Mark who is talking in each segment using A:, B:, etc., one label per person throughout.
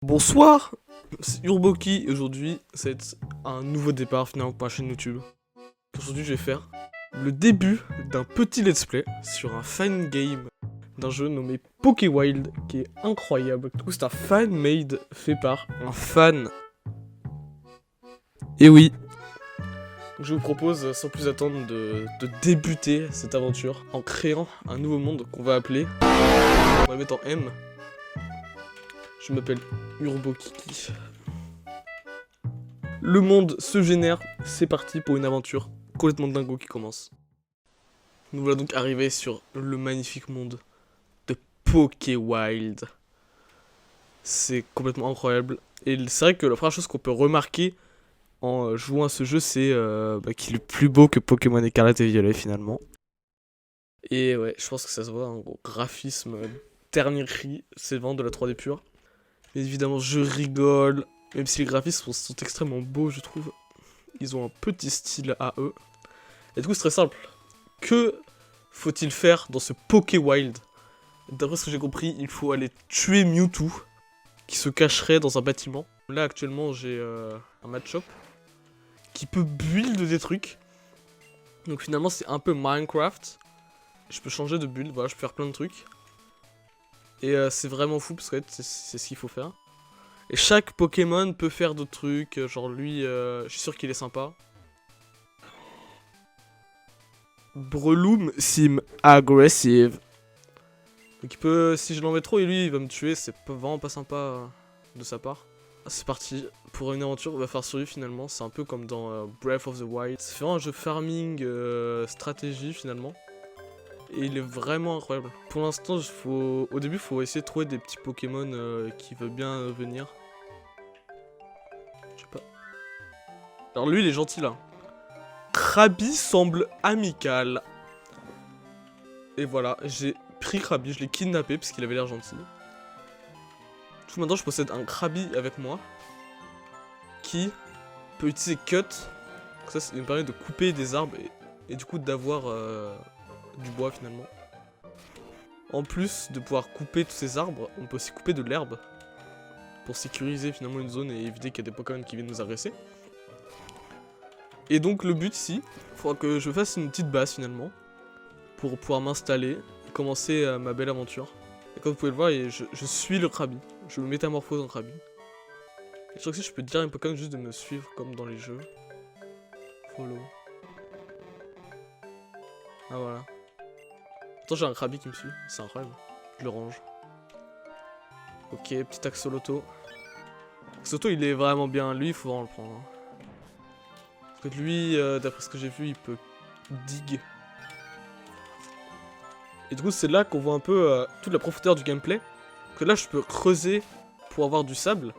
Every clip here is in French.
A: Bonsoir, c'est Urboki et aujourd'hui ça va être un nouveau départ finalement pour ma chaîne YouTube. Aujourd'hui je vais faire le début d'un petit let's play sur un fan game d'un jeu nommé Pokéwild qui est incroyable. Du coup c'est un fan made fait par un fan. Et oui, donc je vous propose sans plus attendre de débuter cette aventure en créant un nouveau monde qu'on va appeler, on va le mettre en M. Je m'appelle Urbokiki. Le monde se génère, c'est parti pour une aventure complètement dingo qui commence. Nous voilà donc arrivés sur le magnifique monde de Pokéwild. C'est complètement incroyable. Et c'est vrai que la première chose qu'on peut remarquer en jouant à ce jeu, c'est qu'il est plus beau que Pokémon Écarlate et Violet finalement. Et ouais, je pense que ça se voit, un gros graphisme, dernier cri, c'est vraiment de la 3D pure. Mais évidemment, je rigole, même si les graphismes sont extrêmement beaux, je trouve. Ils ont un petit style à eux. Et du coup, c'est très simple. Que faut-il faire dans ce Pokéwild? D'après ce que j'ai compris, il faut aller tuer Mewtwo, qui se cacherait dans un bâtiment. Là, actuellement, j'ai un Machop qui peut build des trucs. Donc finalement, c'est un peu Minecraft. Je peux changer de build, voilà, je peux faire plein de trucs. Et c'est vraiment fou parce que c'est ce qu'il faut faire. Et chaque Pokémon peut faire d'autres trucs. Genre lui, je suis sûr qu'il est sympa. Breloom seem aggressive. Donc il peut, si je l'en mets trop et lui il va me tuer, c'est vraiment pas sympa de sa part. C'est parti pour une aventure, on va faire survivre finalement. C'est un peu comme dans Breath of the Wild. C'est vraiment un jeu farming stratégie finalement. Et il est vraiment incroyable. Pour l'instant, au début, il faut essayer de trouver des petits Pokémon qui veulent bien venir. Je sais pas. Alors lui, il est gentil là. Krabi semble amical. Et voilà, j'ai pris Krabi, je l'ai kidnappé parce qu'il avait l'air gentil. Du coup, maintenant, je possède un Krabi avec moi qui peut utiliser Cut. Ça me permet de couper des arbres et du coup d'avoir du bois finalement. En plus de pouvoir couper tous ces arbres, on peut aussi couper de l'herbe pour sécuriser finalement une zone et éviter qu'il y ait des Pokémon qui viennent nous agresser. Et donc le but ici, il faudra que je fasse une petite base finalement pour pouvoir m'installer et commencer ma belle aventure. Et comme vous pouvez le voir, je suis le Krabi, je me métamorphose en Krabi. Et je crois que si je peux dire à un Pokémon juste de me suivre comme dans les jeux. Follow. Ah voilà. Attends, j'ai un Krabi qui me suit, c'est incroyable. Je le range. Ok, petit Axolotl. Axolotl il est vraiment bien, lui il faut vraiment le prendre. Hein. Parce que lui, d'après ce que j'ai vu, il peut dig. Et du coup c'est là qu'on voit un peu toute la profondeur du gameplay. Que là je peux creuser pour avoir du sable.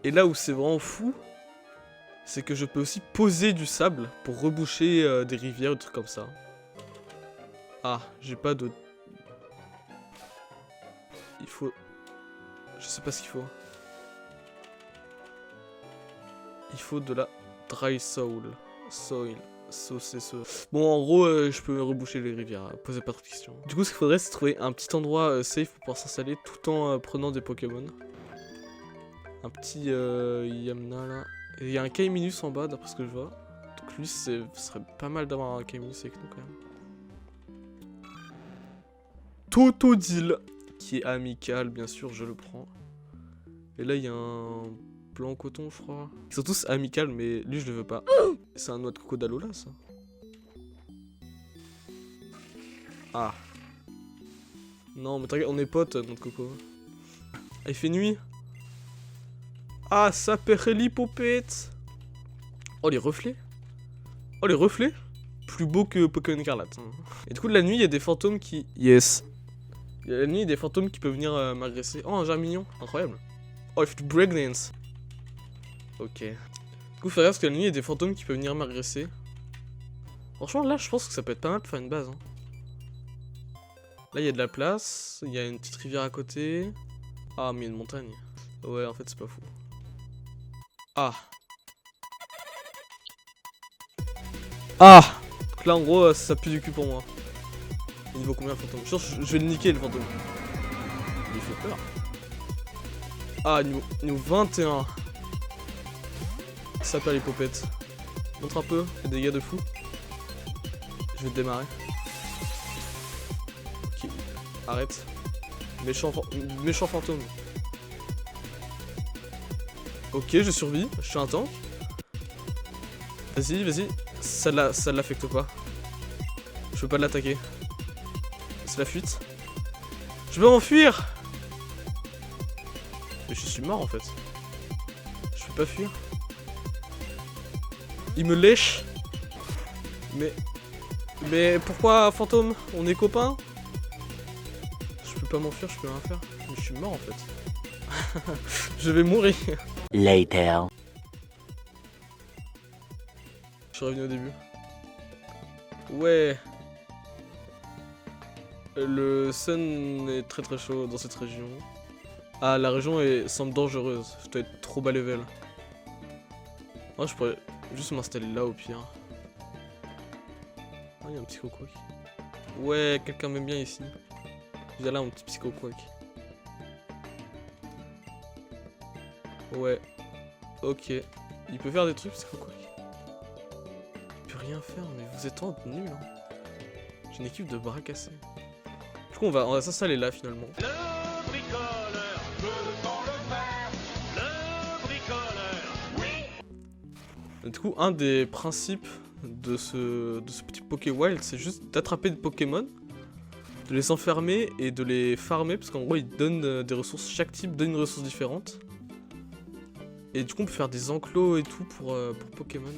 A: Et là où c'est vraiment fou, c'est que je peux aussi poser du sable pour reboucher des rivières ou des trucs comme ça. Ah, j'ai pas de... Il faut... Je sais pas ce qu'il faut. Il faut de la dry soil. Bon, en gros, je peux reboucher les rivières. Posez pas trop de questions. Du coup, ce qu'il faudrait, c'est trouver un petit endroit safe pour pouvoir s'installer tout en prenant des Pokémon. Un petit Yamna là. Et il y a un Kaiminus en bas, d'après ce que je vois. Donc lui, ce serait pas mal d'avoir un Kaiminus avec nous quand même. Totodile, qui est amical, bien sûr, je le prends. Et là, il y a un blanc coton, je crois. Ils sont tous amicales, mais lui, je le veux pas. C'est un noix de coco d'Alola, ça. Ah. Non, mais t'inquiète, on est potes, noix de coco. Ah, il fait nuit. Ah, ça perd l'hypopète. Oh, les reflets. Oh, les reflets. Plus beau que Pokémon Écarlate. Hein. Et du coup, la nuit, il y a des fantômes qui... Yes. Il y a la nuit, il y a des fantômes qui peuvent venir m'agresser. Oh, un germignon, incroyable. Oh, il fait du breakdance. Ok. Du coup, faut parce que la nuit, il y a des fantômes qui peuvent venir m'agresser. Franchement, là, je pense que ça peut être pas mal pour faire une base. Hein. Là, il y a de la place. Il y a une petite rivière à côté. Ah, mais il y a une montagne. Ouais, en fait, c'est pas fou. Ah. Ah. Donc là, en gros, ça pue du cul pour moi. Il vaut combien le fantôme? Je vais le niquer le fantôme. Il fait peur. Ah, niveau 21. Ça perd les popettes. Montre un peu les dégâts de fou. Je vais te démarrer. Ok, arrête. Méchant fantôme. Ok, je survis, je suis un tank. Vas-y, vas-y. Ça l'affecte pas. Je peux pas l'attaquer. C'est la fuite. Je veux m'enfuir. Mais je suis mort en fait. Je peux pas fuir. Il me lèche. Mais pourquoi fantôme? On est copains? Je peux pas m'enfuir, je peux rien faire. Mais je suis mort en fait. Je vais mourir.
B: Later.
A: Je suis revenu au début. Ouais. Le sun est très très chaud dans cette région. Ah, la région semble dangereuse. Je dois être trop bas level. Moi, je pourrais juste m'installer là au pire. Ah, il y a un psycho-quack. Ouais, quelqu'un m'aime bien ici. Viens là, mon petit psycho-quack. Ouais. Ok. Il peut faire des trucs, psycho-quack. Il peut rien faire, mais vous êtes nul. Hein. J'ai une équipe de bras cassés. Du coup, on va s'installer là finalement.
C: Le bricoleur peut-on le faire? Le bricoleur, oui.
A: Du coup, un des principes de ce petit Poké Wild, c'est juste d'attraper des Pokémon, de les enfermer et de les farmer, parce qu'en gros, ils donnent des ressources, chaque type donne une ressource différente. Et du coup, on peut faire des enclos et tout pour Pokémon.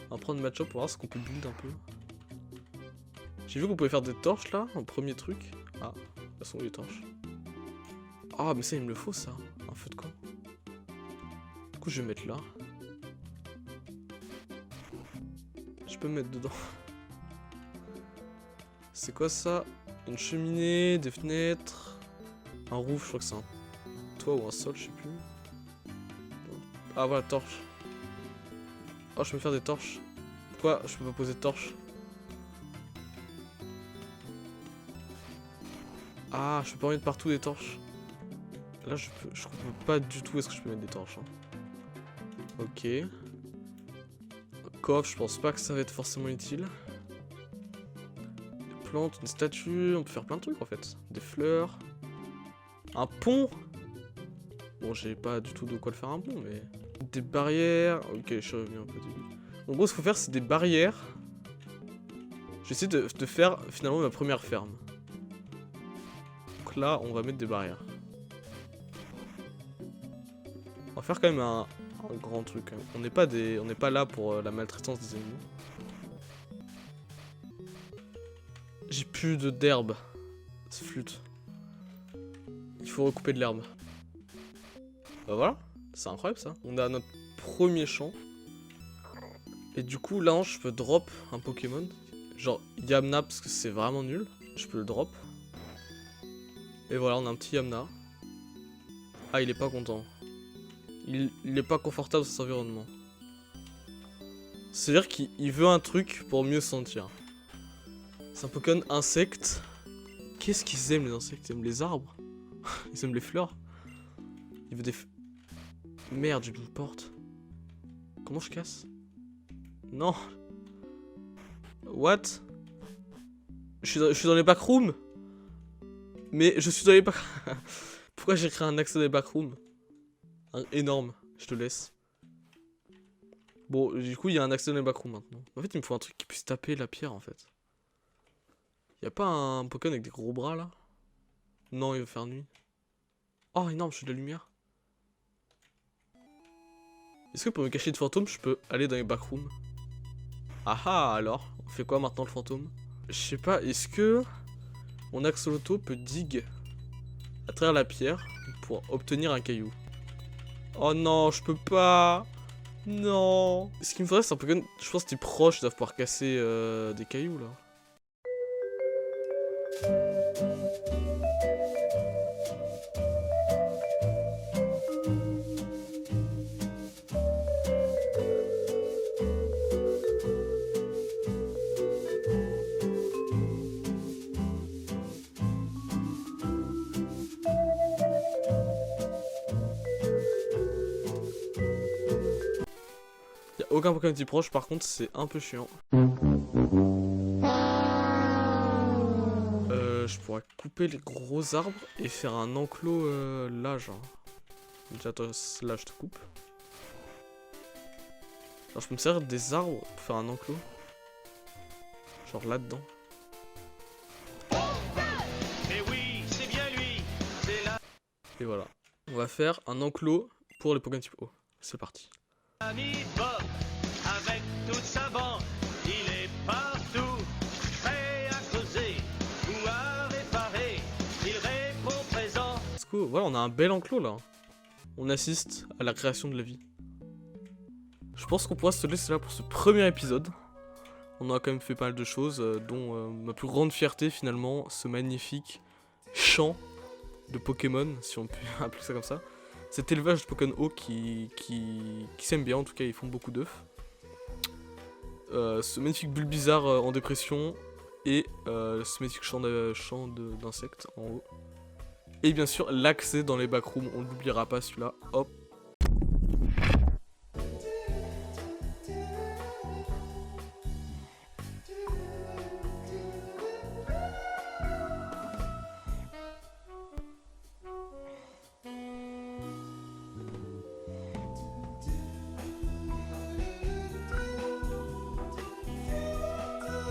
A: On va prendre match-up pour voir ce qu'on peut build un peu. J'ai vu qu'on pouvait faire des torches là, en premier truc. Ah, de toute façon, les torches. Ah, mais ça, il me le faut ça, un feu de camp. Du coup, je vais mettre là. Je peux me mettre dedans. C'est quoi ça? Une cheminée, des fenêtres, un roof, je crois que c'est un toit ou un sol, je sais plus. Ah voilà, torche. Oh, je peux faire des torches. Pourquoi je peux pas poser de torches? Ah, je peux pas mettre partout des torches. Là, je comprends pas du tout où est-ce que je peux mettre des torches. Hein. Ok. Coffre, je pense pas que ça va être forcément utile. Des plantes, une statue, on peut faire plein de trucs en fait. Des fleurs. Un pont. Bon, j'ai pas du tout de quoi le faire un pont, mais... Des barrières. Ok, je suis revenu un peu au début. En gros, ce qu'il faut faire, c'est des barrières. J'essaie de faire finalement ma première ferme. Donc là, on va mettre des barrières. On va faire quand même un grand truc. Hein. On n'est pas là pour la maltraitance des animaux. J'ai plus d'herbe. C'est flûte. Il faut recouper de l'herbe. Bah voilà, c'est incroyable ça. On a notre premier champ. Et du coup, là, je peux drop un Pokémon. Genre Yamna, parce que c'est vraiment nul. Je peux le drop. Et voilà, on a un petit Yamna. Ah, il est pas content. Il est pas confortable dans cet environnement. C'est-à-dire qu'il veut un truc pour mieux se sentir. C'est un Pokémon insecte. Qu'est-ce qu'ils aiment les insectes? Ils aiment les arbres. Ils aiment les fleurs. Il veut des... Merde, j'ai mis une porte. Comment je casse? Non. What? Je suis dans les backrooms. Mais je suis dans les backrooms. Pourquoi j'ai créé un accès dans les backrooms? Énorme, je te laisse. Bon, du coup, il y a un accès dans les backrooms maintenant. En fait, il me faut un truc qui puisse taper la pierre, en fait. Y a pas un Pokémon avec des gros bras, là? Non, il veut faire nuit. Oh, énorme, je suis de la lumière. Est-ce que pour me cacher de fantômes, je peux aller dans les backrooms? Ah ah, alors, on fait quoi maintenant, le fantôme? Je sais pas, est-ce que mon axoloto peut dig à travers la pierre pour obtenir un caillou? Oh non, je peux pas. Non. Ce qu'il me faudrait, c'est un Pokémon, je pense que t'es proche, ils doivent pouvoir casser des cailloux, là. aucun Pokémon type proche, par contre, c'est un peu chiant. Je pourrais couper les gros arbres et faire un enclos là, genre. Déjà, toi, là, je te coupe. Alors, je peux me servir des arbres pour faire un enclos. Genre là-dedans.
C: Mais oui, c'est bien lui. C'est
A: Et voilà. On va faire un enclos pour les Pokémon type O. C'est parti.
C: l'ami Bob. Avec toute sa bande, il est partout. Prêt à causer ou à réparer. Il répond présent.
A: Let's go. Voilà, on a un bel enclos là. On assiste à la création de la vie. Je pense qu'on pourra se laisser là pour ce premier épisode. On a quand même fait pas mal de choses, dont ma plus grande fierté finalement, ce magnifique champ de Pokémon, si on peut appeler ça comme ça. Cet élevage de Pokémon O qui s'aime bien, en tout cas ils font beaucoup d'œufs. Ce magnifique Bulbizarre en dépression et ce magnifique champ d'insectes en haut. Et bien sûr l'accès dans les backrooms, on ne l'oubliera pas celui-là. Hop.